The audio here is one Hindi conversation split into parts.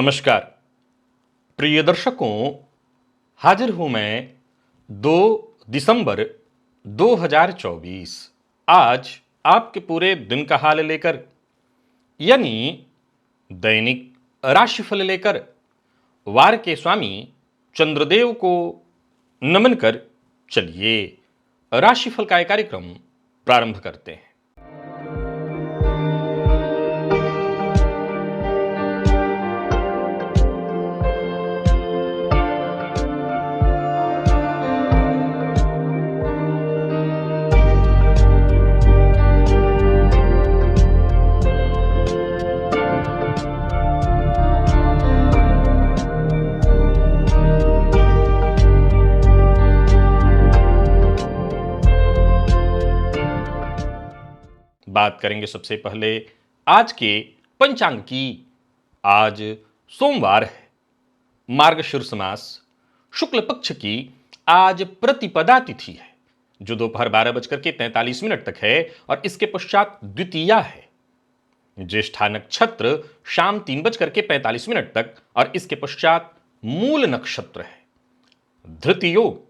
नमस्कार प्रिय दर्शकों, हाजिर हूं मैं 2 दिसंबर 2024 आज आपके पूरे दिन का हाल लेकर, यानी दैनिक राशिफल लेकर वार के स्वामी चंद्रदेव को नमन कर चलिए राशिफल का एक कार्यक्रम प्रारंभ करते हैं। बात करेंगे सबसे पहले आज के पंचांग की। आज सोमवार है, मार्गशीर्ष मास शुक्ल पक्ष की आज प्रतिपदा तिथि है जो दोपहर 12:43 तक है और इसके पश्चात द्वितीया है। ज्येष्ठा नक्षत्र शाम 3:45 तक और इसके पश्चात मूल नक्षत्र है। धृति योग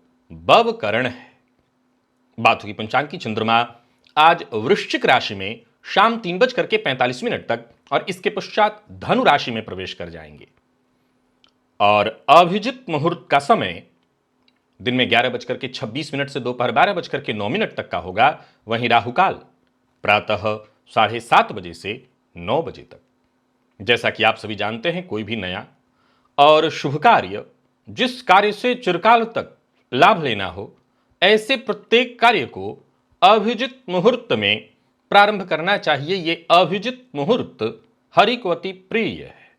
बवकरण है। बात होगी पंचांग की। चंद्रमा आज वृश्चिक राशि में शाम 3:45 तक और इसके पश्चात धनु राशि में प्रवेश कर जाएंगे और अभिजित मुहूर्त का समय दिन में 11:26 से दोपहर 12:09 तक का होगा। वहीं राहुकाल प्रातः 7:30 बजे से 9 बजे तक। जैसा कि आप सभी जानते हैं, कोई भी नया और शुभ कार्य, जिस कार्य से चिरकाल तक लाभ लेना हो, ऐसे प्रत्येक कार्य को अभिजित मुहूर्त में प्रारंभ करना चाहिए। यह अभिजित मुहूर्त हरि को अति प्रिय है।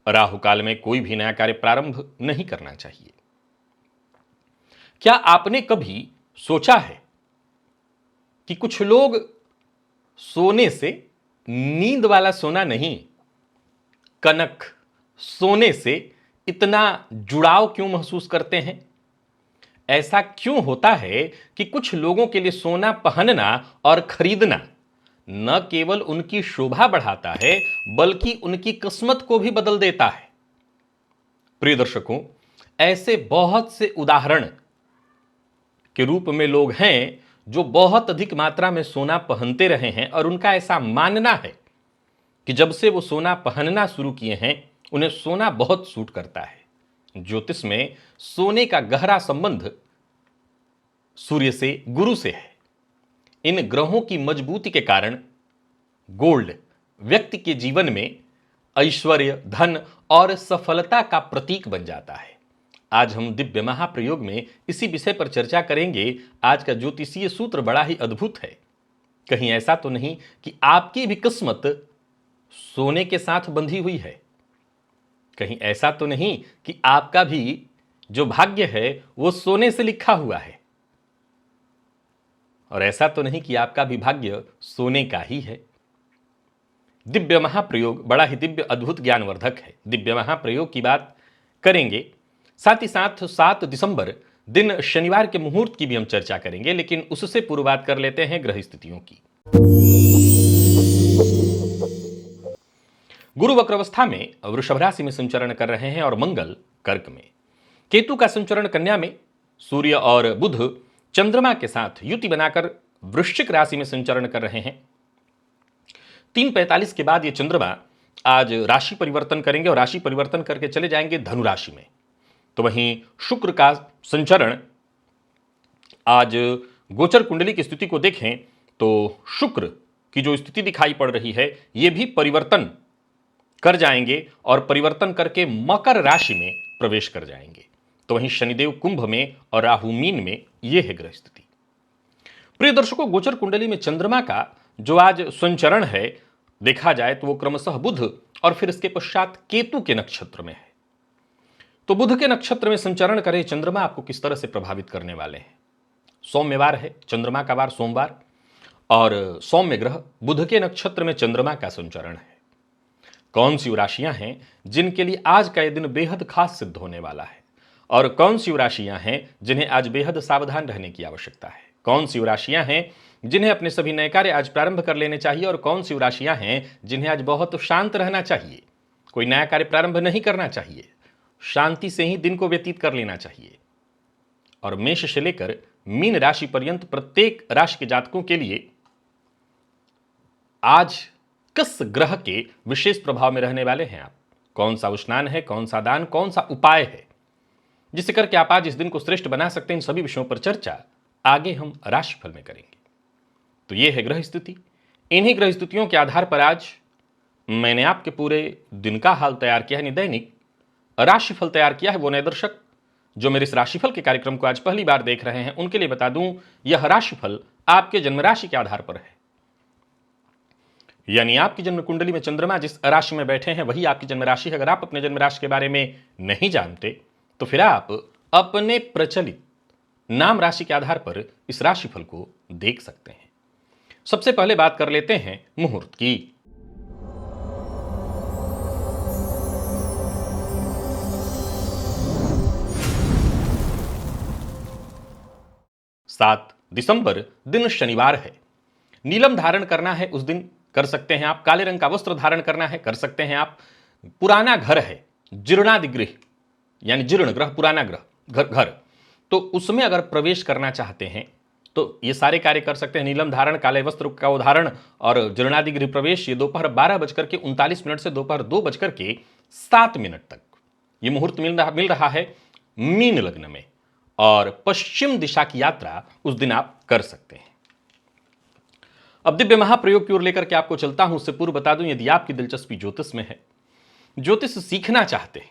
राहु काल में कोई भी नया कार्य प्रारंभ नहीं करना चाहिए। क्या आपने कभी सोचा है कि कुछ लोग सोने से, नींद वाला सोना नहीं, कनक सोने से इतना जुड़ाव क्यों महसूस करते हैं? ऐसा क्यों होता है कि कुछ लोगों के लिए सोना पहनना और खरीदना न केवल उनकी शोभा बढ़ाता है बल्कि उनकी किस्मत को भी बदल देता है? प्रिय दर्शकों, ऐसे बहुत से उदाहरण के रूप में लोग हैं जो बहुत अधिक मात्रा में सोना पहनते रहे हैं और उनका ऐसा मानना है कि जब से वो सोना पहनना शुरू किए हैं उन्हें सोना बहुत सूट करता है। ज्योतिष में सोने का गहरा संबंध सूर्य से, गुरु से है। इन ग्रहों की मजबूती के कारण गोल्ड व्यक्ति के जीवन में ऐश्वर्य, धन और सफलता का प्रतीक बन जाता है। आज हम दिव्य महाप्रयोग में इसी विषय पर चर्चा करेंगे। आज का ज्योतिषीय सूत्र बड़ा ही अद्भुत है। कहीं ऐसा तो नहीं कि आपकी भी किस्मत सोने के साथ बंधी हुई है? कहीं ऐसा तो नहीं कि आपका भी जो भाग्य है वो सोने से लिखा हुआ है? और ऐसा तो नहीं कि आपका भी भाग्य सोने का ही है? दिव्य महाप्रयोग बड़ा ही दिव्य अद्भुत ज्ञानवर्धक है। दिव्य महाप्रयोग की बात करेंगे, साथ ही साथ 7 दिसंबर दिन शनिवार के मुहूर्त की भी हम चर्चा करेंगे, लेकिन उससे पूर्व बात कर लेते हैं ग्रह स्थितियों की। गुरु वक्रावस्था में वृषभ राशि में संचरण कर रहे हैं और मंगल कर्क में। केतु का संचरण कन्या में, सूर्य और बुध चंद्रमा के साथ युति बनाकर वृश्चिक राशि में संचरण कर रहे हैं। 3:45 के बाद ये चंद्रमा आज राशि परिवर्तन करेंगे और राशि परिवर्तन करके चले जाएंगे धनु राशि में। तो वहीं शुक्र का संचरण, आज गोचर कुंडली की स्थिति को देखें तो शुक्र की जो स्थिति दिखाई पड़ रही है ये भी परिवर्तन कर जाएंगे और परिवर्तन करके मकर राशि में प्रवेश कर जाएंगे। तो वहीं शनिदेव कुंभ में और राहु मीन में। यह है ग्रह स्थिति। प्रिय दर्शकों, गोचर कुंडली में चंद्रमा का जो आज संचरण है देखा जाए तो वो क्रमशः बुध और फिर इसके पश्चात केतु के नक्षत्र में है। तो बुध के नक्षत्र में संचरण करे चंद्रमा आपको किस तरह से प्रभावित करने वाले हैं? सोमवार है, चंद्रमा का वार सोमवार, और सौम्य ग्रह बुध के नक्षत्र में चंद्रमा का संचरण है। कौन सी राशियां हैं जिनके लिए आज का यह दिन बेहद खास सिद्ध होने वाला है और कौन सी राशियां हैं जिन्हें आज बेहद सावधान रहने की आवश्यकता है? कौन सी राशियां हैं जिन्हें अपने सभी नए कार्य आज प्रारंभ कर लेने चाहिए और कौन सी राशियां हैं जिन्हें आज बहुत शांत रहना चाहिए? कोई नया कार्य प्रारंभ नहीं करना चाहिए, शांति से ही दिन को व्यतीत कर लेना चाहिए। और मेष से लेकर मीन राशि पर्यंत प्रत्येक राशि के जातकों के लिए आज किस ग्रह के विशेष प्रभाव में रहने वाले हैं आप, कौन सा स्नान है, कौन सा दान, कौन सा उपाय है जिससे करके आप आज इस दिन को श्रेष्ठ बना सकते हैं, इन सभी विषयों पर चर्चा आगे हम राशिफल में करेंगे। तो यह है ग्रह स्थिति। इन्हीं ग्रह स्थितियों के आधार पर आज मैंने आपके पूरे दिन का हाल तैयार किया है, दैनिक राशिफल तैयार किया है। वो नए दर्शक जो मेरे इस राशिफल के कार्यक्रम को आज पहली बार देख रहे हैं उनके लिए बता दूं, यह राशिफल आपके जन्म राशि के आधार पर है, यानी आपकी जन्म कुंडली में चंद्रमा जिस राशि में बैठे हैं वही आपकी जन्म राशि है। अगर आप अपने जन्म राशि के बारे में नहीं जानते तो फिर आप अपने प्रचलित नाम राशि के आधार पर इस राशिफल को देख सकते हैं। सबसे पहले बात कर लेते हैं मुहूर्त की। 7 दिसंबर दिन शनिवार है। नीलम धारण करना है उस दिन कर सकते हैं आप, काले रंग का वस्त्र धारण करना है कर सकते हैं आप। पुराना घर है, जीर्णादि गृह यानी जीर्ण ग्रह, पुराना ग्रह घर, तो उसमें अगर प्रवेश करना चाहते हैं तो ये सारे कार्य कर सकते हैं। नीलम धारण, काले वस्त्र का उधारण और जीर्णादि गृह प्रवेश, ये दोपहर 12:39 से दोपहर 2:07 तक ये मुहूर्त मिल रहा है मीन लग्न में, और पश्चिम दिशा की यात्रा उस दिन आप कर सकते हैं। अब दिव्य महाप्रयोग की ओर लेकर के आपको चलता हूं। उससे पूर्व बता दूं, यदि आपकी दिलचस्पी ज्योतिष में है, ज्योतिष सीखना चाहते हैं,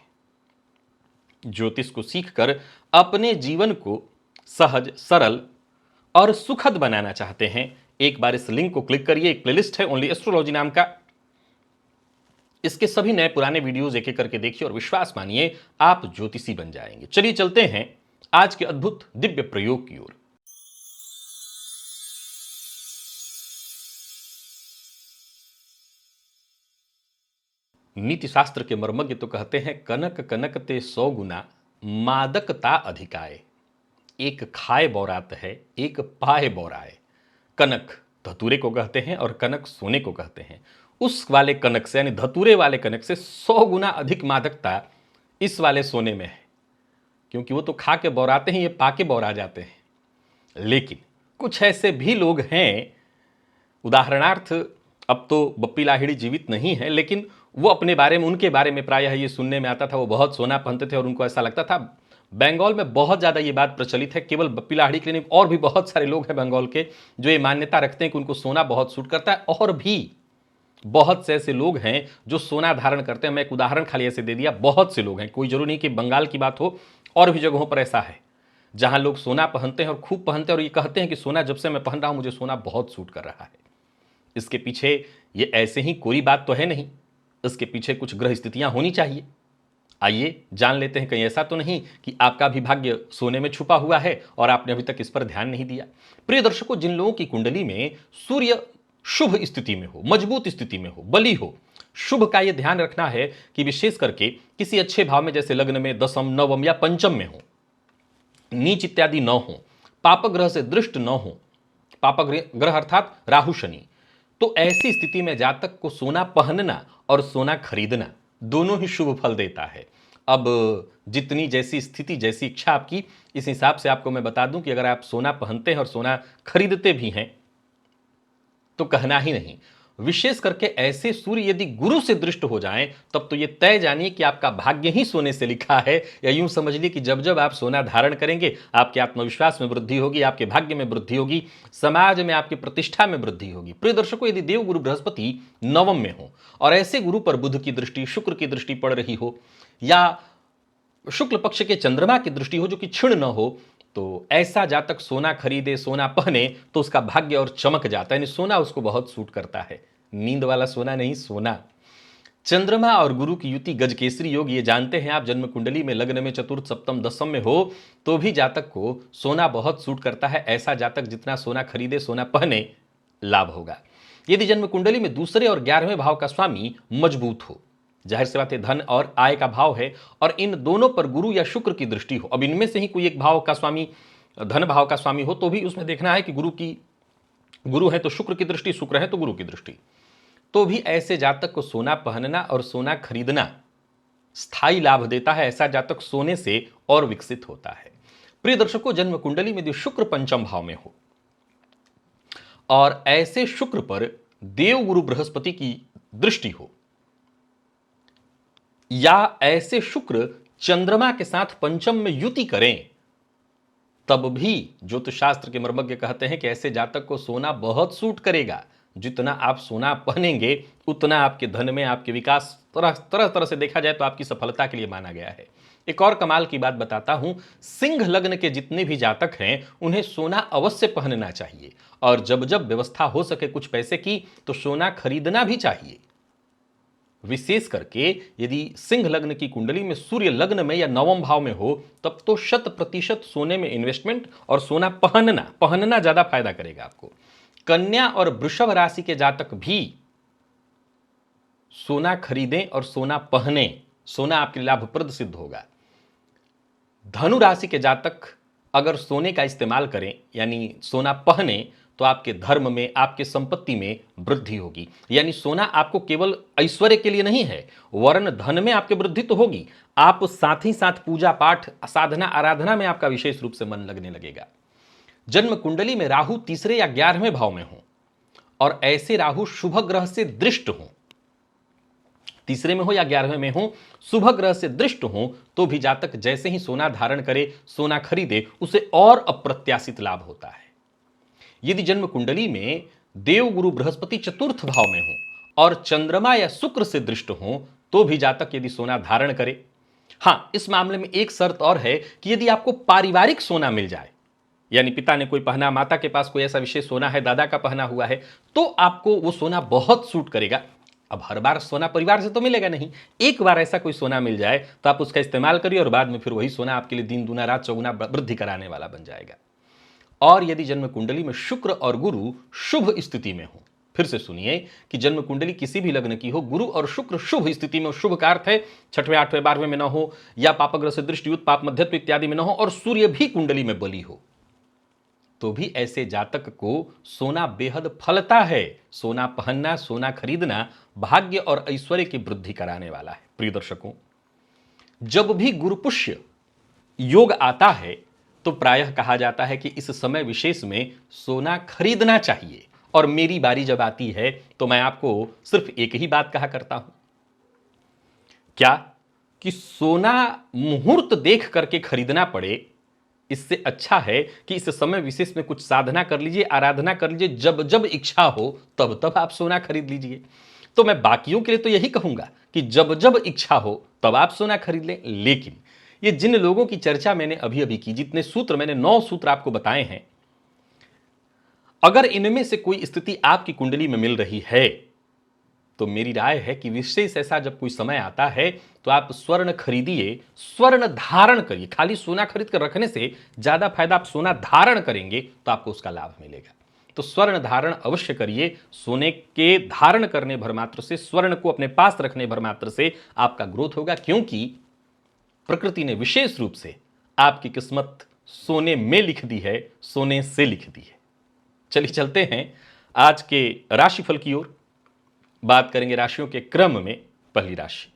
ज्योतिष को सीखकर अपने जीवन को सहज, सरल और सुखद बनाना चाहते हैं, एक बार इस लिंक को क्लिक करिए। एक प्लेलिस्ट है ओनली एस्ट्रोलॉजी नाम का, इसके सभी नए पुराने वीडियोस एक एक करके देखिए और विश्वास मानिए आप ज्योतिषी बन जाएंगे। चलिए चलते हैं आज के अद्भुत दिव्य प्रयोग की ओर। नीति शास्त्र के मर्मज्ञ तो कहते हैं, कनक कनक ते 100 गुना मादकता अधिकाए, एक खाए बौरात है एक पाए बौराए। कनक धतूरे को कहते हैं और कनक सोने को कहते हैं। उस वाले कनक से यानी धतूरे वाले कनक से 100 गुना अधिक मादकता इस वाले सोने में है, क्योंकि वो तो खा के बौराते हैं, ये पा के बौरा जाते हैं। लेकिन कुछ ऐसे भी लोग हैं, उदाहरणार्थ अब तो बप्पी लाहिड़ी जीवित नहीं है, लेकिन वो अपने बारे में, उनके बारे में प्रायः ये सुनने में आता था, वो बहुत सोना पहनते थे और उनको ऐसा लगता था। बंगाल में बहुत ज़्यादा ये बात प्रचलित है, केवल बप्पी लाहिड़ी के लिए नहीं, और भी बहुत सारे लोग हैं बंगाल के जो ये मान्यता रखते हैं कि उनको सोना बहुत सूट करता है। और भी बहुत से ऐसे लोग हैं जो सोना धारण करते हैं। मैं एक उदाहरण खाली ऐसे दे दिया, बहुत से लोग हैं, कोई जरूरी नहीं कि बंगाल की बात हो, और भी जगहों पर ऐसा है जहां लोग सोना पहनते हैं और खूब पहनते हैं और ये कहते हैं कि सोना जब से मैं पहन रहा हूं मुझे सोना बहुत सूट कर रहा है। इसके पीछे ये ऐसे ही कोई बात तो है नहीं, इसके पीछे कुछ ग्रह स्थितियां होनी चाहिए। आइए जान लेते हैं, कहीं ऐसा तो नहीं कि आपका भी भाग्य सोने में छुपा हुआ है और आपने अभी तक इस पर ध्यान नहीं दिया। प्रिय दर्शकों, जिन लोगों की कुंडली में सूर्य शुभ स्थिति में हो, मजबूत स्थिति में हो, बली हो, शुभ का यह ध्यान रखना है कि विशेष करके किसी अच्छे भाव में, जैसे लग्न में दशम, नवम या पंचम में हो, नीच इत्यादि न हो, पाप ग्रह से दृष्ट न हो, पाप ग्रह अर्थात राहु शनि, तो ऐसी स्थिति में जातक को सोना पहनना और सोना खरीदना दोनों ही शुभ फल देता है। अब जितनी जैसी स्थिति, जैसी इच्छा आपकी, इस हिसाब से आपको मैं बता दूं कि अगर आप सोना पहनते हैं और सोना खरीदते भी हैं तो कहना ही नहीं। विशेष करके ऐसे सूर्य यदि गुरु से दृष्ट हो जाएं तब तो ये तय जानिए कि आपका भाग्य ही सोने से लिखा है। या यूं समझ लीजिए कि जब जब आप सोना धारण करेंगे आपके आत्मविश्वास में वृद्धि होगी, आपके भाग्य में वृद्धि होगी, समाज में आपकी प्रतिष्ठा में वृद्धि होगी। प्रिय दर्शकों, यदि देव गुरु बृहस्पति नवम में हो और ऐसे गुरु पर बुध की दृष्टि, शुक्र की दृष्टि पड़ रही हो, या शुक्ल पक्ष के चंद्रमा की दृष्टि हो जो कि क्षीण न हो, तो ऐसा जातक सोना खरीदे, सोना पहने तो उसका भाग्य और चमक जाता है, यानी सोना उसको बहुत सूट करता है। नींद वाला सोना नहीं, सोना। चंद्रमा और गुरु की युति गजकेसरी योग, ये जानते हैं आप, जन्म कुंडली में लग्न में चतुर्थ, सप्तम, दसम में हो तो भी जातक को सोना बहुत सूट करता है। ऐसा जातक जितना सोना खरीदे, सोना पहने, लाभ होगा। यदि जन्म कुंडली में दूसरे और 11वें भाव का स्वामी मजबूत हो, जाहिर सी बात है धन और आय का भाव है, और इन दोनों पर गुरु या शुक्र की दृष्टि हो, अब इनमें से ही कोई एक भाव का स्वामी धन भाव का स्वामी हो तो भी उसमें देखना है कि गुरु है तो शुक्र की दृष्टि, शुक्र है तो गुरु की दृष्टि, तो भी ऐसे जातक को सोना पहनना और सोना खरीदना स्थायी लाभ देता है। ऐसा जातक सोने से और विकसित होता है। प्रिय दर्शकों, जन्म कुंडली में यदि शुक्र पंचम भाव में हो और ऐसे शुक्र पर देवगुरु बृहस्पति की दृष्टि हो, या ऐसे शुक्र चंद्रमा के साथ पंचम में युति करें, तब भी ज्योतिष शास्त्र के मर्मज्ञ कहते हैं कि ऐसे जातक को सोना बहुत सूट करेगा। जितना आप सोना पहनेंगे उतना आपके धन में, आपके विकास तरह तरह से देखा जाए तो आपकी सफलता के लिए माना गया है। एक और कमाल की बात बताता हूं, सिंह लग्न के जितने भी जातक हैं उन्हें सोना अवश्य पहनना चाहिए, और जब जब व्यवस्था हो सके कुछ पैसे की तो सोना खरीदना भी चाहिए। विशेष करके यदि सिंह लग्न की कुंडली में सूर्य लग्न में या नवम भाव में हो, तब तो 100% सोने में इन्वेस्टमेंट और सोना पहनना ज्यादा फायदा करेगा आपको। कन्या और वृषभ राशि के जातक भी सोना खरीदें और सोना पहने, सोना आपके लिए लाभप्रद सिद्ध होगा। धनु राशि के जातक अगर सोने का इस्तेमाल करें यानी सोना पहने, तो आपके धर्म में, आपके संपत्ति में वृद्धि होगी। यानी सोना आपको केवल ऐश्वर्य के लिए नहीं है, वरन धन में आपके वृद्धि तो होगी। आप साथ ही साथ पूजा पाठ, साधना, आराधना में आपका विशेष रूप से मन लगने लगेगा। जन्म कुंडली में राहु तीसरे या 11वें भाव में हो और ऐसे राहु शुभ ग्रह से दृष्ट हो, तीसरे में हो या 11वें में हो, शुभ ग्रह से दृष्ट हो, तो भी जातक जैसे ही सोना धारण करे, सोना खरीदे, उसे और अप्रत्याशित लाभ होता है। यदि जन्म कुंडली में देवगुरु बृहस्पति चतुर्थ भाव में हो और चंद्रमा या शुक्र से दृष्ट हो, तो भी जातक यदि सोना धारण करे, हां, इस मामले में एक शर्त और है कि यदि आपको पारिवारिक सोना मिल जाए, यानी पिता ने कोई पहना, माता के पास कोई ऐसा विशेष सोना है, दादा का पहना हुआ है, तो आपको वो सोना बहुत सूट करेगा। अब हर बार सोना परिवार से तो मिलेगा नहीं, एक बार ऐसा कोई सोना मिल जाए तो आप उसका इस्तेमाल करिए और बाद में फिर वही सोना आपके लिए दिन दुना रात चौगुना वृद्धि कराने वाला बन जाएगा। और यदि जन्म कुंडली में शुक्र और गुरु शुभ स्थिति में हो, फिर से सुनिए कि जन्म कुंडली किसी भी लग्न की हो, गुरु और शुक्र शुभ स्थिति में, शुभ का अर्थ है 6वें 8वें 12वें में न हो, या पापग्रह से दृष्टि युक्त पाप मध्यत्व इत्यादि में न हो, और सूर्य भी कुंडली में बली हो, तो भी ऐसे जातक को सोना बेहद फलता है। सोना पहनना, सोना खरीदना भाग्य और ऐश्वर्य की वृद्धि कराने वाला है। प्रिय दर्शकों, जब भी गुरुपुष्य योग आता है तो प्रायः कहा जाता है कि इस समय विशेष में सोना खरीदना चाहिए, और मेरी बारी जब आती है तो मैं आपको सिर्फ एक ही बात कहा करता हूं, क्या कि सोना मुहूर्त देख करके खरीदना पड़े, इससे अच्छा है कि इस समय विशेष में कुछ साधना कर लीजिए, आराधना कर लीजिए, जब जब इच्छा हो तब तब आप सोना खरीद लीजिए। तो मैं बाकियों के लिए तो यही कहूंगा कि जब जब इच्छा हो तब आप सोना खरीद लें। लेकिन ये जिन लोगों की चर्चा मैंने अभी अभी की, जितने सूत्र मैंने 9 सूत्र आपको बताए हैं, अगर इनमें से कोई स्थिति आपकी कुंडली में मिल रही है तो मेरी राय है कि विशेष ऐसा जब कोई समय आता है तो आप स्वर्ण खरीदिए, स्वर्ण धारण करिए। खाली सोना खरीद कर रखने से ज्यादा फायदा, आप सोना धारण करेंगे तो आपको उसका लाभ मिलेगा। तो स्वर्ण धारण अवश्य करिए। सोने के धारण करने भर मात्र से, स्वर्ण को अपने पास रखने भर मात्र से आपका ग्रोथ होगा, क्योंकि प्रकृति ने विशेष रूप से आपकी किस्मत सोने में लिख दी है, सोने से लिख दी है। चलिए चलते हैं आज के राशिफल की ओर। बात करेंगे राशियों के क्रम में। पहली राशि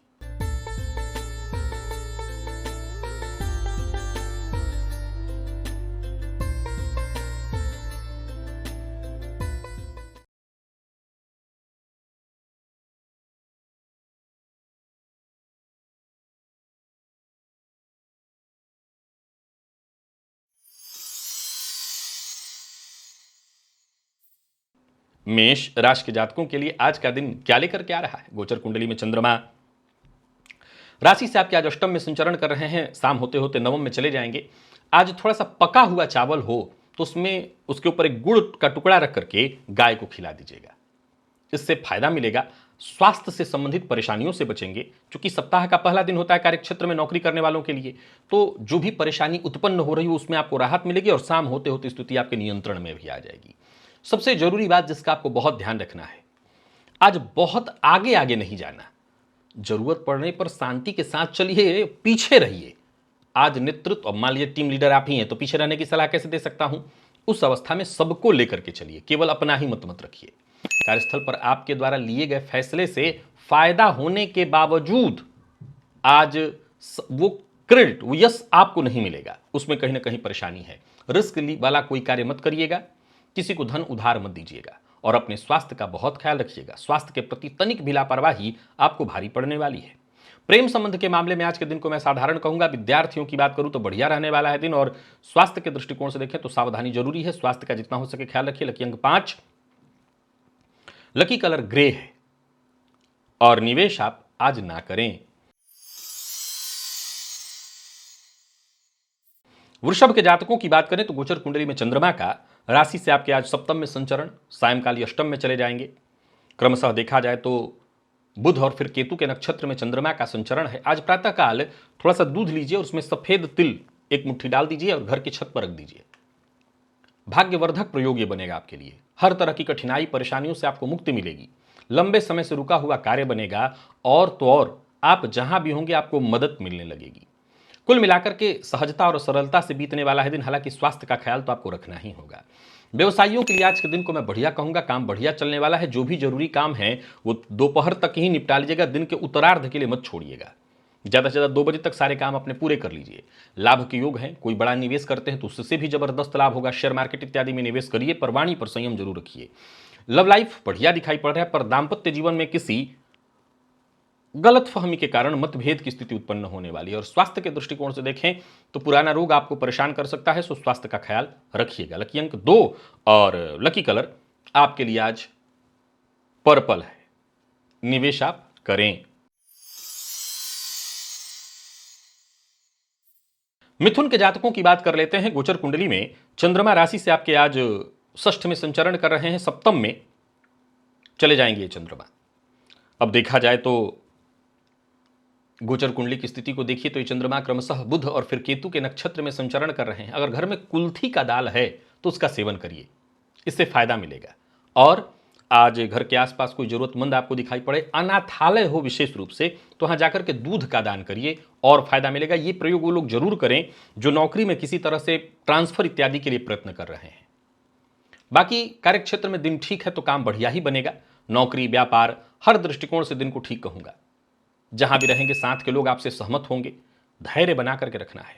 मेष राशि के जातकों के लिए आज का दिन क्या लेकर के आ रहा है। गोचर कुंडली में चंद्रमा राशि से आपके आज अष्टम में संचरण कर रहे हैं, शाम होते होते नवम में चले जाएंगे। आज थोड़ा सा पका हुआ चावल हो तो उसमें उसके ऊपर एक गुड़ का टुकड़ा रख करके गाय को खिला दीजिएगा, इससे फायदा मिलेगा। स्वास्थ्य से संबंधित परेशानियों से बचेंगे, क्योंकि सप्ताह का पहला दिन होता है कार्यक्षेत्र में नौकरी करने वालों के लिए, तो जो भी परेशानी उत्पन्न हो रही हो उसमें आपको राहत मिलेगी और शाम होते होते स्थिति आपके नियंत्रण में भी आ जाएगी। सबसे जरूरी बात जिसका आपको बहुत ध्यान रखना है, आज बहुत आगे आगे नहीं जाना, जरूरत पड़ने पर शांति के साथ चलिए, पीछे रहिए। आज नेतृत्व, मान लीजिए टीम लीडर आप ही हैं तो पीछे रहने की सलाह कैसे दे सकता हूं, उस अवस्था में सबको लेकर के चलिए, केवल अपना ही मत रखिए। कार्यस्थल पर आपके द्वारा लिए गए फैसले से फायदा होने के बावजूद आज वो क्रेडिट, वो यश आपको नहीं मिलेगा, उसमें कहीं ना कहीं परेशानी है। रिस्क वाला कोई कार्य मत करिएगा, किसी को धन उधार मत दीजिएगा और अपने स्वास्थ्य का बहुत ख्याल रखिएगा। स्वास्थ्य के प्रति तनिक भी लापरवाही आपको भारी पड़ने वाली है। प्रेम संबंध के मामले में आज के दिन को मैं साधारण कहूंगा। विद्यार्थियों की बात करूं तो बढ़िया रहने वाला है दिन, और स्वास्थ्य के दृष्टिकोण से देखें तो सावधानी जरूरी है। स्वास्थ्य का जितना हो सके ख्याल रखिए। लकी अंक 5, लकी कलर ग्रे है और निवेश आप आज ना करें। वृषभ के जातकों की बात करें तो गोचर कुंडली में चंद्रमा का राशि से आपके आज सप्तम में संचरण, सायंकालीन अष्टम में चले जाएंगे। क्रमशः देखा जाए तो बुध और फिर केतु के नक्षत्र में चंद्रमा का संचरण है। आज प्रातःकाल थोड़ा सा दूध लीजिए और उसमें सफेद तिल एक मुट्ठी डाल दीजिए और घर की छत पर रख दीजिए। भाग्यवर्धक प्रयोग ये बनेगा आपके लिए। हर तरह की कठिनाई परेशानियों से आपको मुक्ति मिलेगी। लंबे समय से रुका हुआ कार्य बनेगा और तो और आप जहां भी होंगे आपको मदद मिलने लगेगी। कुल मिलाकर के सहजता और सरलता से बीतने वाला है दिन। हालांकि स्वास्थ्य का ख्याल तो आपको रखना ही होगा। व्यवसायियों के लिए आज के दिन को मैं बढ़िया कहूंगा। काम बढ़िया चलने वाला है। जो भी जरूरी काम है वो दोपहर तक ही निपटा लीजिएगा। दिन के उत्तरार्ध के लिए मत छोड़िएगा। ज़्यादा से ज़्यादा 2 बजे तक सारे काम अपने पूरे कर लीजिए। लाभ के योग हैं। कोई बड़ा निवेश करते हैं तो उससे भी जबरदस्त लाभ होगा। शेयर मार्केट इत्यादि में निवेश करिए, पर वाणी पर संयम जरूर रखिए। लव लाइफ बढ़िया दिखाई पड़ रहा है, पर दाम्पत्य जीवन में किसी गलतफहमी के कारण मतभेद की स्थिति उत्पन्न होने वाली है। और स्वास्थ्य के दृष्टिकोण से देखें तो पुराना रोग आपको परेशान कर सकता है, सो स्वास्थ्य का ख्याल रखिएगा। लकी अंक 2 और लकी कलर आपके लिए आज पर्पल है। निवेश आप करें। मिथुन के जातकों की बात कर लेते हैं। गोचर कुंडली में चंद्रमा राशि से आपके आज षष्ठ में संचरण कर रहे हैं, सप्तम में चले जाएंगे ये चंद्रमा। अब देखा जाए तो गोचर कुंडली की स्थिति को देखिए तो ये चंद्रमा क्रमशः बुध और फिर केतु के नक्षत्र में संचरण कर रहे हैं। अगर घर में कुल्थी का दाल है तो उसका सेवन करिए, इससे फायदा मिलेगा। और आज घर के आसपास कोई जरूरतमंद आपको दिखाई पड़े, अनाथालय हो विशेष रूप से, तो वहां जाकर के दूध का दान करिए और फायदा मिलेगा। ये प्रयोग वो लोग जरूर करें जो नौकरी में किसी तरह से ट्रांसफर इत्यादि के लिए प्रयत्न कर रहे हैं। बाकी कार्यक्षेत्र में दिन ठीक है तो काम बढ़िया ही बनेगा। नौकरी, व्यापार, हर दृष्टिकोण से दिन को ठीक कहूंगा। जहां भी रहेंगे साथ के लोग आपसे सहमत होंगे। धैर्य बना करके रखना है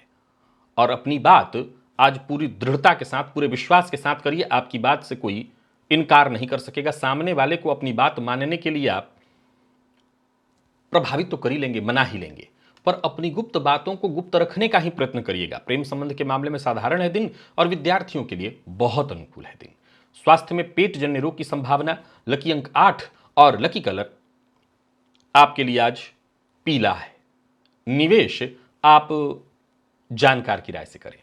और अपनी बात आज पूरी दृढ़ता के साथ, पूरे विश्वास के साथ करिए। आपकी बात से कोई इनकार नहीं कर सकेगा। सामने वाले को अपनी बात मानने के लिए आप प्रभावित तो कर ही लेंगे, मना ही लेंगे, पर अपनी गुप्त बातों को गुप्त रखने का ही प्रयत्न करिएगा। प्रेम संबंध के मामले में साधारण है दिन और विद्यार्थियों के लिए बहुत अनुकूल है दिन। स्वास्थ्य में पेट जन्य रोग की संभावना। लकी अंक 8 और लकी कलर आपके लिए आज पीला है। निवेश आप जानकार की राय से करें।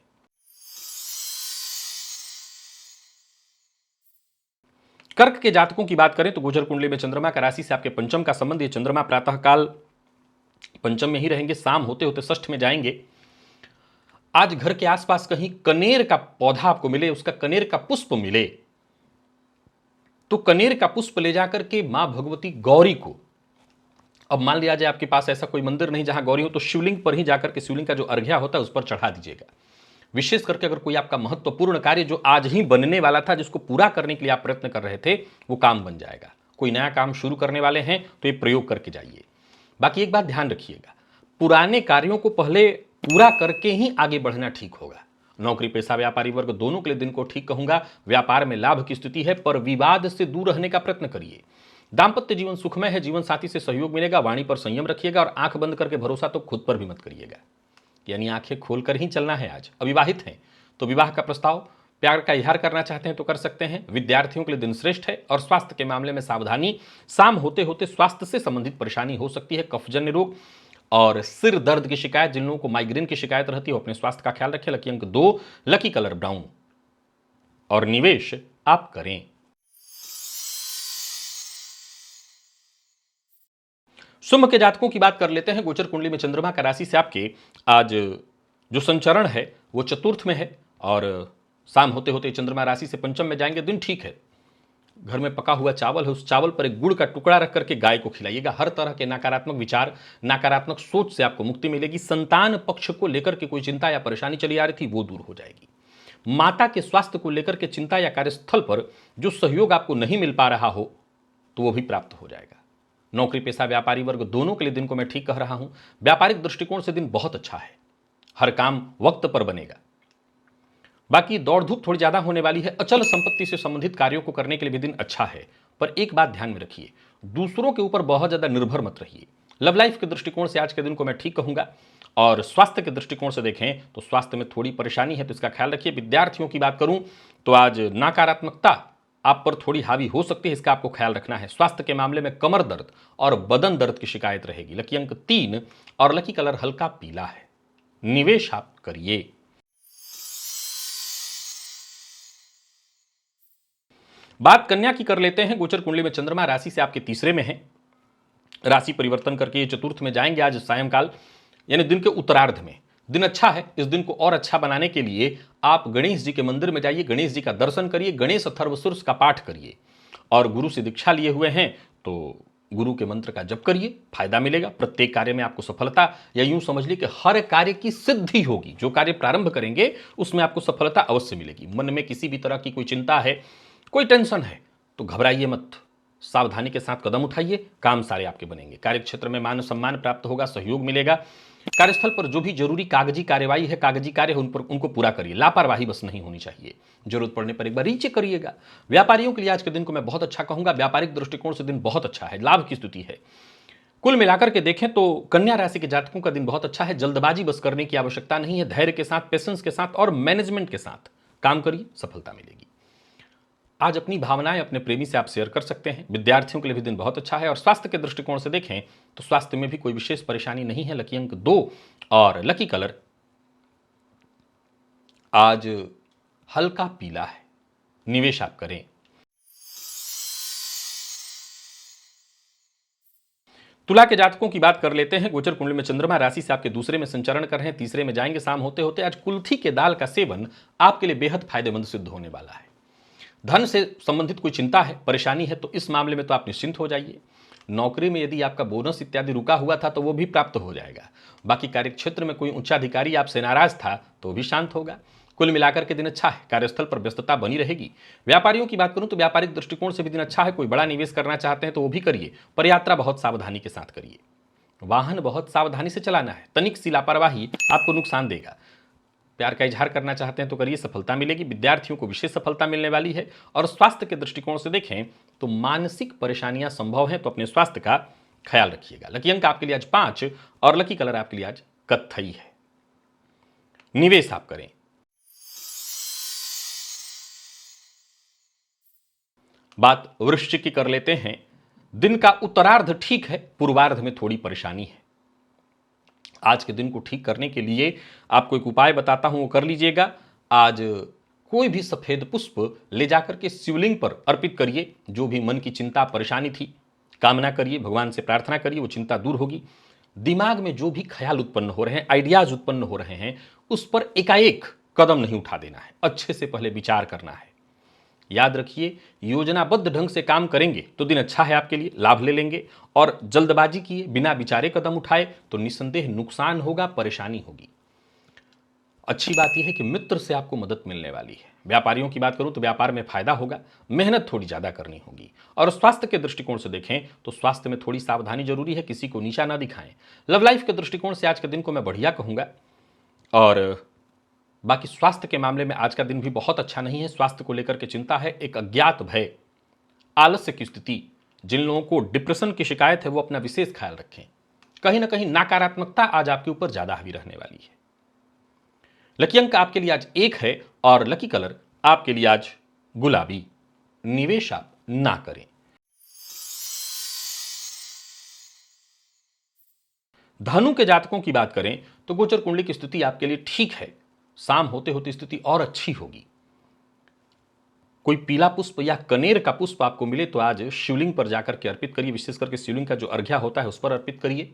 कर्क के जातकों की बात करें तो गोचर कुंडली में चंद्रमा का राशि से आपके पंचम का संबंध। ये चंद्रमा प्रातःकाल पंचम में ही रहेंगे, शाम होते होते षष्ठ में जाएंगे। आज घर के आसपास कहीं कनेर का पौधा आपको मिले, उसका कनेर का पुष्प मिले तो कनेर का पुष्प ले जाकर के मां भगवती गौरी को, अब मान लिया जाए आपके पास ऐसा कोई मंदिर नहीं जहां गौरी हो, तो शिवलिंग पर ही जाकर के शिवलिंग का जो अर्घ्या होता है उस पर चढ़ा दीजिएगा। विशेष करके अगर कोई आपका महत्वपूर्ण कार्य जो आज ही बनने वाला था, जिसको पूरा करने के लिए आप प्रयत्न कर रहे थे, वो काम बन जाएगा। कोई नया काम शुरू करने वाले हैं तो ये प्रयोग करके जाइए। बाकी एक बात ध्यान रखिएगा, पुराने कार्यों को पहले पूरा करके ही आगे बढ़ना ठीक होगा। नौकरी पेशा व्यापारी वर्ग दोनों के लिए दिन को ठीक कहूंगा। व्यापार में लाभ की स्थिति है, पर विवाद से दूर रहने का प्रयत्न करिए। दांपत्य जीवन सुखमय है, जीवन साथी से सहयोग मिलेगा। वाणी पर संयम रखिएगा और आंख बंद करके भरोसा तो खुद पर भी मत करिएगा, यानी आंखें खोलकर ही चलना है। आज अविवाहित हैं तो विवाह का प्रस्ताव, प्यार का इजहार करना चाहते हैं तो कर सकते हैं। विद्यार्थियों के लिए दिन श्रेष्ठ है और स्वास्थ्य के मामले में सावधानी। शाम होते होते स्वास्थ्य से संबंधित परेशानी हो सकती है। कफजन्य रोग और सिर दर्द की शिकायत, जिन लोगों को माइग्रेन की शिकायत रहती है, अपने स्वास्थ्य का ख्याल रखें। लकी अंक 2, लकी कलर ब्राउन और निवेश आप करें। सिंह के जातकों की बात कर लेते हैं। गोचर कुंडली में चंद्रमा का राशि से आपके आज जो संचरण है वो चतुर्थ में है और शाम होते होते चंद्रमा राशि से पंचम में जाएंगे। दिन ठीक है। घर में पका हुआ चावल है, उस चावल पर एक गुड़ का टुकड़ा रख करके गाय को खिलाइएगा। हर तरह के नकारात्मक विचार, नकारात्मक सोच से आपको मुक्ति मिलेगी। संतान पक्ष को लेकर के कोई चिंता या परेशानी चली आ रही थी, वो दूर हो जाएगी। माता के स्वास्थ्य को लेकर के चिंता या कार्यस्थल पर जो सहयोग आपको नहीं मिल पा रहा हो, तो वो भी प्राप्त हो जाएगा। नौकरी पेशा व्यापारी वर्ग दोनों के लिए दिन को मैं ठीक कह रहा हूं। व्यापारिक दृष्टिकोण से दिन बहुत अच्छा है, हर काम वक्त पर बनेगा। बाकी दौड़ धूप थोड़ी ज्यादा होने वाली है। अचल संपत्ति से संबंधित कार्यों को करने के लिए भी दिन अच्छा है, पर एक बात ध्यान में रखिए, दूसरों के ऊपर बहुत ज्यादा निर्भर मत रहिए। लव लाइफ के दृष्टिकोण से आज के दिन को मैं ठीक कहूंगा। और स्वास्थ्य के दृष्टिकोण से देखें तो स्वास्थ्य में थोड़ी परेशानी है, तो इसका ख्याल रखिए। विद्यार्थियों की बात करूं तो आज नकारात्मकता आप पर थोड़ी हावी हो सकती है, इसका आपको ख्याल रखना है। स्वास्थ्य के मामले में कमर दर्द और बदन दर्द की शिकायत रहेगी। लकी अंक 3 और लकी कलर हल्का पीला है। निवेश आप करिए। बात कन्या की कर लेते हैं। गोचर कुंडली में चंद्रमा राशि से आपके तीसरे में है। राशि परिवर्तन करके ये चतुर्थ में जाएंगे आज सायंकाल, यानी दिन के उत्तरार्ध में। दिन अच्छा है। इस दिन को और अच्छा बनाने के लिए आप गणेश जी के मंदिर में जाइए, गणेश जी का दर्शन करिए, गणेश अथर्वशीर्ष का पाठ करिए। और गुरु से दीक्षा लिए हुए हैं तो गुरु के मंत्र का जप करिए, फायदा मिलेगा। प्रत्येक कार्य में आपको सफलता, या यूं समझ लीजिए कि हर कार्य की सिद्धि होगी। जो कार्य प्रारंभ करेंगे उसमें आपको सफलता अवश्य मिलेगी। मन में किसी भी तरह की कोई चिंता है, कोई टेंशन है, तो घबराइए मत, सावधानी के साथ कदम उठाइए, काम सारे आपके बनेंगे। कार्य क्षेत्र में मान सम्मान प्राप्त होगा, सहयोग मिलेगा। कार्यस्थल पर जो भी जरूरी कागजी कार्यवाही है, कागजी कार्य है, उनको पूरा करिए। लापरवाही बस नहीं होनी चाहिए। जरूरत पड़ने पर एक बार रीचेक करिएगा। व्यापारियों के लिए आज के दिन को मैं बहुत अच्छा कहूंगा। व्यापारिक दृष्टिकोण से दिन बहुत अच्छा है, लाभ की स्थिति है। कुल मिलाकर के देखें तो कन्या राशि के जातकों का दिन बहुत अच्छा है। जल्दबाजी बस करने की आवश्यकता नहीं है। धैर्य के साथ, पेशेंस के साथ और मैनेजमेंट के साथ काम करिए, सफलता मिलेगी। आज अपनी भावनाएं अपने प्रेमी से आप शेयर कर सकते हैं। विद्यार्थियों के लिए भी दिन बहुत अच्छा है। और स्वास्थ्य के दृष्टिकोण से देखें तो स्वास्थ्य में भी कोई विशेष परेशानी नहीं है। लकी अंक 2 और लकी कलर आज हल्का पीला है। निवेश आप करें। तुला के जातकों की बात कर लेते हैं। गोचर कुंडली में चंद्रमा राशि से आपके दूसरे में संचरण कर रहे हैं, तीसरे में जाएंगे शाम होते होते। आज कुल्थी के दाल का सेवन आपके लिए बेहद फायदेमंद सिद्ध होने वाला है। धन से संबंधित कोई चिंता है, परेशानी है, तो इस मामले में तो आप निश्चिंत हो जाइए। नौकरी में यदि आपका बोनस इत्यादि रुका हुआ था तो वो भी प्राप्त हो जाएगा। बाकी कार्य क्षेत्र में कोई उच्चाधिकारी आपसे नाराज था तो भी शांत होगा। कुल मिलाकर के दिन अच्छा है। कार्यस्थल पर व्यस्तता बनी रहेगी। व्यापारियों की बात करूं तो व्यापारिक दृष्टिकोण से भी दिन अच्छा है। कोई बड़ा निवेश करना चाहते हैं तो वो भी करिए, पर यात्रा बहुत सावधानी के साथ करिए। वाहन बहुत सावधानी से चलाना है, तनिक सी लापरवाही आपको नुकसान देगा। प्यार का इजहार करना चाहते हैं तो करिए, सफलता मिलेगी। विद्यार्थियों को विशेष सफलता मिलने वाली है। और स्वास्थ्य के दृष्टिकोण से देखें तो मानसिक परेशानियां संभव हैं, तो अपने स्वास्थ्य का ख्याल रखिएगा। लकी अंक आपके लिए आज 5 और लकी कलर आपके लिए आज कत्थई है। निवेश आप करें। बात वृश्चिक की कर लेते हैं। दिन का उत्तरार्ध ठीक है, पूर्वार्ध में थोड़ी परेशानी है। आज के दिन को ठीक करने के लिए आपको एक उपाय बताता हूं, वो कर लीजिएगा। आज कोई भी सफेद पुष्प ले जाकर के शिवलिंग पर अर्पित करिए। जो भी मन की चिंता परेशानी थी, कामना करिए, भगवान से प्रार्थना करिए, वो चिंता दूर होगी। दिमाग में जो भी ख्याल उत्पन्न हो रहे हैं, आइडियाज उत्पन्न हो रहे हैं, उस पर एकाएक कदम नहीं उठा देना है, अच्छे से पहले विचार करना है। याद रखिए, योजनाबद्ध ढंग से काम करेंगे तो दिन अच्छा है आपके लिए, लाभ ले लेंगे। और जल्दबाजी किए, बिना विचारे कदम उठाए तो निस्संदेह नुकसान होगा, परेशानी होगी। अच्छी बात यह है कि मित्र से आपको मदद मिलने वाली है। व्यापारियों की बात करूं तो व्यापार में फायदा होगा, मेहनत थोड़ी ज्यादा करनी होगी। और स्वास्थ्य के दृष्टिकोण से देखें तो स्वास्थ्य में थोड़ी सावधानी जरूरी है, किसी को नीचा ना दिखाएं। लव लाइफ के दृष्टिकोण से आज के दिन को मैं बढ़िया कहूंगा। और बाकी स्वास्थ्य के मामले में आज का दिन भी बहुत अच्छा नहीं है। स्वास्थ्य को लेकर के चिंता है, एक अज्ञात भय, आलस्य की स्थिति। जिन लोगों को डिप्रेशन की शिकायत है वो अपना विशेष ख्याल रखें। कहीं ना कहीं नकारात्मकता आज आपके ऊपर ज्यादा हावी रहने वाली है। लकी अंक आपके लिए आज 1 है और लकी कलर आपके लिए आज गुलाबी। निवेश आप ना करें। धनु के जातकों की बात करें तो गोचर कुंडली की स्थिति आपके लिए ठीक है। शाम होते होते स्थिति और अच्छी होगी। कोई पीला पुष्प या कनेर का पुष्प आपको मिले तो आज शिवलिंग पर जाकर के अर्पित करिए। विशेष करके शिवलिंग का जो अर्घ्या होता है उस पर अर्पित करिए।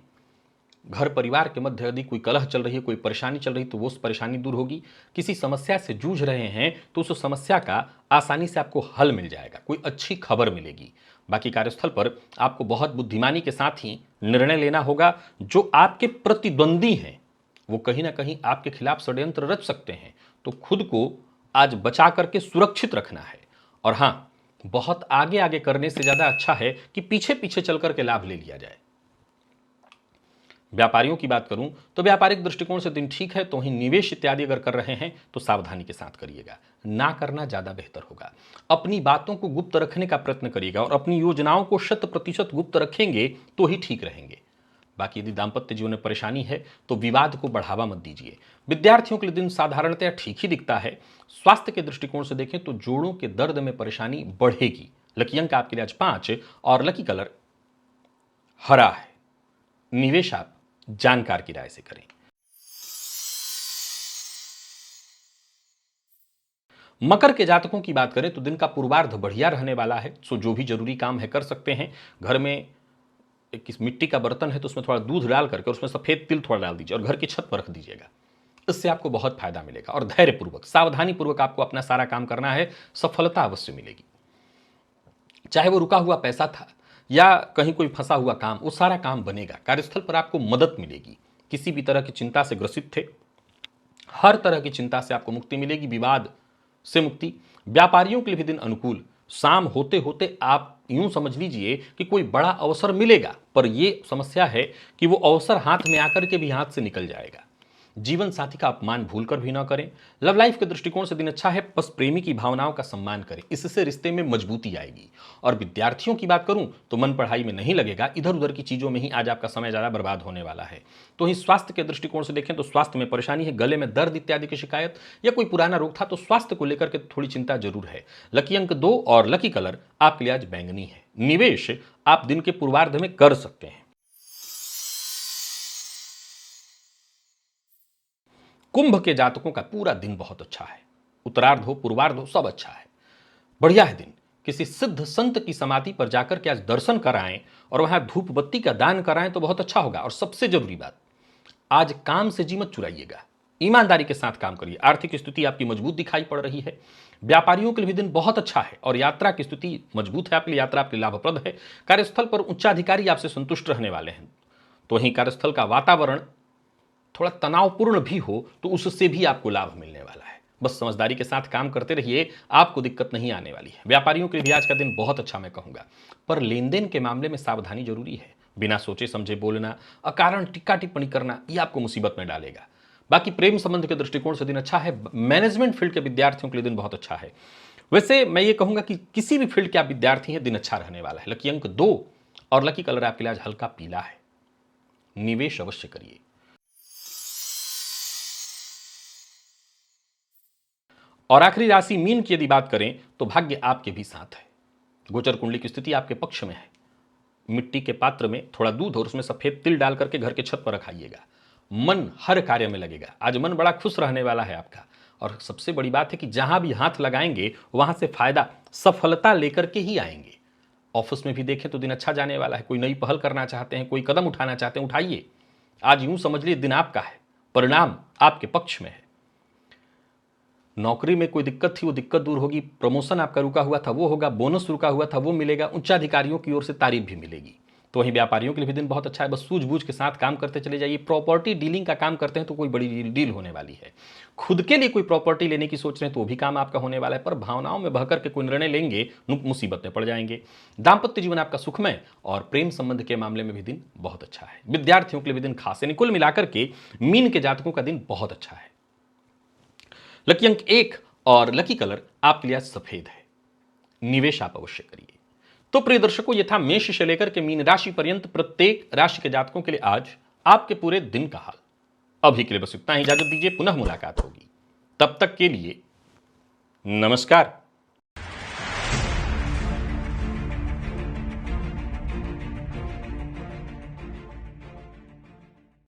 घर परिवार के मध्य यदि कोई कलह चल रही है, कोई परेशानी चल रही, तो वो परेशानी दूर होगी। किसी समस्या से जूझ रहे हैं तो उस समस्या का आसानी से आपको हल मिल जाएगा, कोई अच्छी खबर मिलेगी। बाकी कार्यस्थल पर आपको बहुत बुद्धिमानी के साथ ही निर्णय लेना होगा। जो आपके प्रतिद्वंदी हैं वो कहीं ना कहीं आपके खिलाफ षड्यंत्र रच सकते हैं, तो खुद को आज बचा करके सुरक्षित रखना है। और हाँ, बहुत आगे आगे करने से ज्यादा अच्छा है कि पीछे पीछे चल करके लाभ ले लिया जाए। व्यापारियों की बात करूं तो व्यापारिक दृष्टिकोण से दिन ठीक है, तो वहीं निवेश इत्यादि अगर कर रहे हैं तो सावधानी के साथ करिएगा, ना करना ज्यादा बेहतर होगा। अपनी बातों को गुप्त रखने का प्रयत्न करिएगा और अपनी योजनाओं को 100% गुप्त रखेंगे तो ही ठीक रहेंगे। बाकी यदि दाम्पत्य जीवन में परेशानी है तो विवाद को बढ़ावा मत दीजिए। विद्यार्थियों के लिए दिन साधारणतया ठीक ही दिखता है। स्वास्थ्य के दृष्टिकोण से देखें तो जोड़ों के दर्द में परेशानी बढ़ेगी। लकी अंक आपके लिए आज 5 और लकी कलर हरा है। निवेश आप जानकार की राय से करें। मकर के जातकों की बात करें तो दिन का पूर्वार्ध बढ़िया रहने वाला है, सो जो भी जरूरी काम है कर सकते हैं। घर में एक मिट्टी का बर्तन है तो उसमें थोड़ा दूध डाल करके उसमें सफेद तिल थोड़ा डाल दीजिए और घर की छत पर रख दीजिएगा। इससे आपको बहुत फायदा मिलेगा और धैर्यपूर्वक सावधानी पूर्वक आपको अपना सारा काम करना है, सफलता अवश्य मिलेगी। चाहे वो रुका हुआ पैसा था या कहीं कोई फंसा हुआ काम, वो सारा काम बनेगा। कार्यस्थल पर आपको मदद मिलेगी। किसी भी तरह की चिंता से ग्रसित थे, हर तरह की चिंता से आपको मुक्ति मिलेगी, विवाद से मुक्ति। व्यापारियों के लिए भी दिन अनुकूल। शाम होते होते आप यूं समझ लीजिए कि कोई बड़ा अवसर मिलेगा, पर यह समस्या है कि वो अवसर हाथ में आकर के भी हाथ से निकल जाएगा। जीवन साथी का अपमान भूलकर भी ना करें। लव लाइफ के दृष्टिकोण से दिन अच्छा है, बस प्रेमी की भावनाओं का सम्मान करें, इससे रिश्ते में मजबूती आएगी। और विद्यार्थियों की बात करूं तो मन पढ़ाई में नहीं लगेगा, इधर उधर की चीजों में ही आज आपका समय ज्यादा बर्बाद होने वाला है। तो ही स्वास्थ्य के दृष्टिकोण से देखें तो स्वास्थ्य में परेशानी है, गले में दर्द इत्यादि की शिकायत या कोई पुराना रोग था तो स्वास्थ्य को लेकर के थोड़ी चिंता जरूर है। लकी अंक 2 और लकी कलर आपके लिए आज बैंगनी है। निवेश आप दिन के पूर्वार्ध में कर सकते हैं। कुंभ के जातकों का पूरा दिन बहुत अच्छा है। उत्तरार्ध हो पूर्वार्ध हो सब अच्छा है, बढ़िया है दिन। किसी सिद्ध संत की समाधि पर जाकर के आज दर्शन कराएं और वहां धूप बत्ती का दान कराएं तो बहुत अच्छा होगा। और सबसे जरूरी बात, आज काम से जी मत चुराइएगा, ईमानदारी के साथ काम करिए। आर्थिक स्थिति आपकी मजबूत दिखाई पड़ रही है। व्यापारियों के लिए भी दिन बहुत अच्छा है और यात्रा की स्थिति मजबूत है आपके लिए, यात्रा आपके लिए लाभप्रद है। कार्यस्थल पर उच्चाधिकारी आपसे संतुष्ट रहने वाले हैं। तो वहीं कार्यस्थल का वातावरण थोड़ा तनावपूर्ण भी हो तो उससे भी आपको लाभ मिलने वाला है। बस समझदारी के साथ काम करते रहिए, आपको दिक्कत नहीं आने वाली है। व्यापारियों के लिए भी आज का दिन बहुत अच्छा मैं कहूंगा, पर लेन देन के मामले में सावधानी जरूरी है। बिना सोचे समझे बोलना, अकारण टिक्का टिप्पणी करना, यह आपको मुसीबत में डालेगा। बाकी प्रेम संबंध के दृष्टिकोण से दिन अच्छा है। मैनेजमेंट फील्ड के विद्यार्थियों के लिए दिन बहुत अच्छा है। वैसे मैं ये कहूंगा कि किसी भी फील्ड के आप विद्यार्थी हैं, दिन अच्छा रहने वाला है। लकी अंक 2 और लकी कलर आपके लिए आज हल्का पीला है। निवेश अवश्य करिए। और आखिरी राशि मीन की यदि बात करें तो भाग्य आपके भी साथ है। गोचर कुंडली की स्थिति आपके पक्ष में है। मिट्टी के पात्र में थोड़ा दूध और उसमें सफेद तिल डाल करके घर के छत पर रखाइएगा। मन हर कार्य में लगेगा। आज मन बड़ा खुश रहने वाला है आपका। और सबसे बड़ी बात है कि जहां भी हाथ लगाएंगे वहां से फायदा, सफलता लेकर के ही आएंगे। ऑफिस में भी देखें तो दिन अच्छा जाने वाला है। कोई नई पहल करना चाहते हैं, कोई कदम उठाना चाहते हैं, उठाइए। आज यूं समझ लीजिए दिन आपका है, परिणाम आपके पक्ष में है। नौकरी में कोई दिक्कत थी वो दिक्कत दूर होगी, प्रमोशन आपका रुका हुआ था वो होगा, बोनस रुका हुआ था वो मिलेगा, उच्चाधिकारियों की ओर से तारीफ भी मिलेगी। तो वहीं व्यापारियों के लिए भी दिन बहुत अच्छा है। बस सूझबूझ के साथ काम करते चले जाइए। प्रॉपर्टी डीलिंग का काम करते हैं तो कोई बड़ी डील होने वाली है। खुद के लिए कोई प्रॉपर्टी लेने की सोच रहे हैं तो वो भी काम आपका होने वाला है, पर भावनाओं में बहकर के कोई निर्णय लेंगे मुसीबत में पड़ जाएंगे। दाम्पत्य जीवन आपका सुखमय और प्रेम संबंध के मामले में भी दिन बहुत अच्छा है। विद्यार्थियों के लिए भी दिन खास है। कुल मिलाकर के मीन के जातकों का दिन बहुत अच्छा है। लकी अंक 1 और लकी कलर आपके लिए सफेद है। निवेश आप अवश्य करिए। तो प्रिय दर्शकों, ये था मेष से लेकर के मीन राशि पर्यंत प्रत्येक राशि के जातकों के लिए आज आपके पूरे दिन का हाल। अभी के लिए बस इतना ही, इजाजत दीजिए, पुनः मुलाकात होगी। तब तक के लिए नमस्कार।